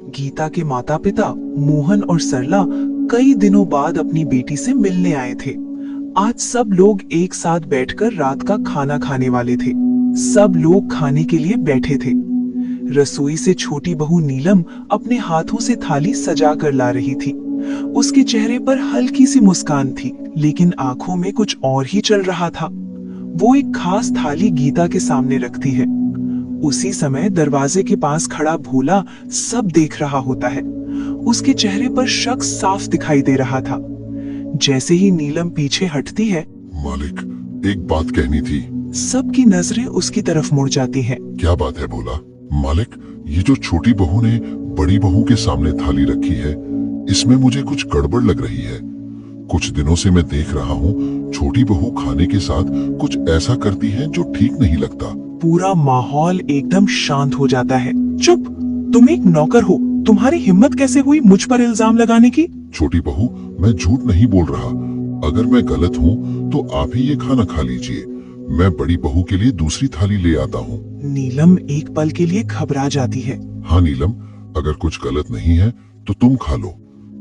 गीता के माता पिता मोहन और सरला कई दिनों बाद अपनी बेटी से मिलने आए थे। आज सब लोग एक साथ बैठकर रात का खाना खाने वाले थे। सब लोग खाने के लिए बैठे थे। रसोई से छोटी बहू नीलम अपने हाथों से थाली सजा कर ला रही थी। उसके चेहरे पर हल्की सी मुस्कान थी, लेकिन आंखों में कुछ और ही चल रहा था। वो एक खास थाली गीता के सामने रखती है। उसी समय दरवाजे के पास खड़ा भोला सब देख रहा होता है। उसके चेहरे पर शक साफ दिखाई दे रहा था। जैसे ही नीलम पीछे हटती है, मालिक, एक बात कहनी थी। सबकी नजरें उसकी तरफ मुड़ जाती हैं। क्या बात है भोला? मालिक, ये जो छोटी बहू ने बड़ी बहू के सामने थाली रखी है, इसमें मुझे कुछ गड़बड़ लग रही है। कुछ दिनों से मैं देख रहा हूँ, छोटी बहू खाने के साथ कुछ ऐसा करती है जो ठीक नहीं लगता। पूरा माहौल एकदम शांत हो जाता है। चुप, तुम एक नौकर हो, तुम्हारी हिम्मत कैसे हुई मुझ पर इल्जाम लगाने की? छोटी बहू, मैं झूठ नहीं बोल रहा। अगर मैं गलत हूँ तो आप ही ये खाना खा लीजिए। मैं बड़ी बहू के लिए दूसरी थाली ले आता हूँ। नीलम एक पल के लिए घबरा जाती है। हाँ नीलम, अगर कुछ गलत नहीं है तो तुम खा लो।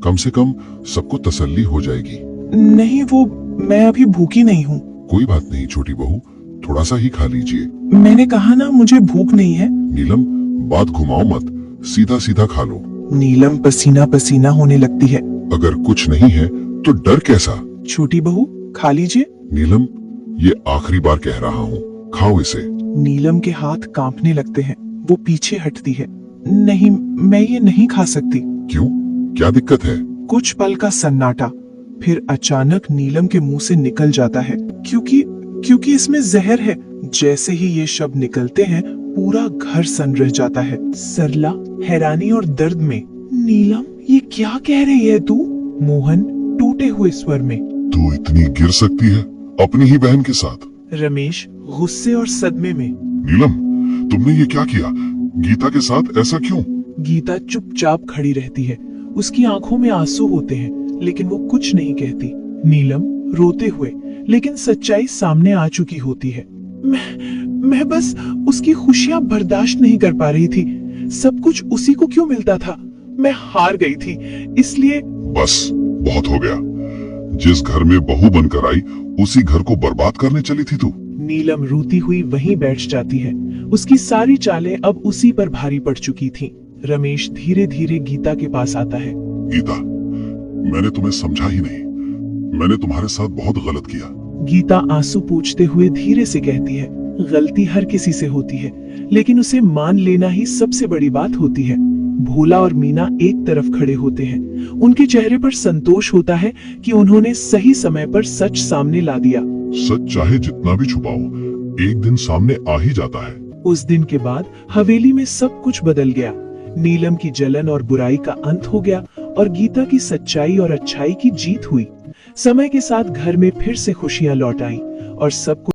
कम से कम सबको तसल्ली हो जाएगी। नहीं, वो मैं अभी भूखी नहीं हूँ। कोई बात नहीं छोटी बहू, थोड़ा सा ही खा लीजिए। मैंने कहा ना, मुझे भूख नहीं है। नीलम, बात घुमाओ मत, सीधा सीधा खा लो। नीलम पसीना पसीना होने लगती है। अगर कुछ नहीं है तो डर कैसा? छोटी बहू, खा लीजिए। नीलम, ये आखिरी बार कह रहा हूँ, खाओ इसे। नीलम के हाथ कांपने लगते हैं। वो पीछे हटती है। नहीं, मैं ये नहीं खा सकती। क्यों? क्या दिक्कत है? कुछ पल का सन्नाटा, फिर अचानक नीलम के मुंह से निकल जाता है, क्योंकि इसमें जहर है। जैसे ही ये शब्द निकलते हैं, पूरा घर सन रह जाता है। सरला हैरानी और दर्द में, नीलम, ये क्या कह रही है तू? मोहन टूटे हुए स्वर में, तू इतनी गिर सकती है अपनी ही बहन के साथ? रमेश गुस्से और सदमे में, नीलम, तुमने ये क्या किया? गीता के साथ ऐसा क्यों? गीता चुपचाप खड़ी रहती है। उसकी आंखों में आंसू होते हैं, लेकिन वो कुछ नहीं कहती। नीलम रोते हुए, लेकिन सच्चाई सामने आ चुकी होती है। मैं बस उसकी खुशियां बर्दाश्त नहीं कर पा रही थी। सब कुछ उसी को क्यों मिलता था? मैं हार गई थी, इसलिए। बस बहुत हो गया। जिस घर में बहू बनकर आई, उसी घर को बर्बाद करने चली थी तू। नीलम रोती हुई वहीं बैठ जाती है। उसकी सारी चालें अब उसी पर भारी पड़ चुकी थीं। रमेश धीरे धीरे गीता के पास आता है। गीता, मैंने तुम्हें समझा ही नहीं। मैंने तुम्हारे साथ बहुत गलत किया। गीता आंसू पोंछते हुए धीरे से कहती है, गलती हर किसी से होती है, लेकिन उसे मान लेना ही सबसे बड़ी बात होती है। भोला और मीना एक तरफ खड़े होते हैं। उनके चेहरे पर संतोष होता है कि उन्होंने सही समय पर सच सामने ला दिया। सच चाहे जितना भी छुपाओ, एक दिन सामने आ ही जाता है। उस दिन के बाद हवेली में सब कुछ बदल गया। नीलम की जलन और बुराई का अंत हो गया और गीता की सच्चाई और अच्छाई की जीत हुई। समय के साथ घर में फिर से खुशियां लौट आईं और सबको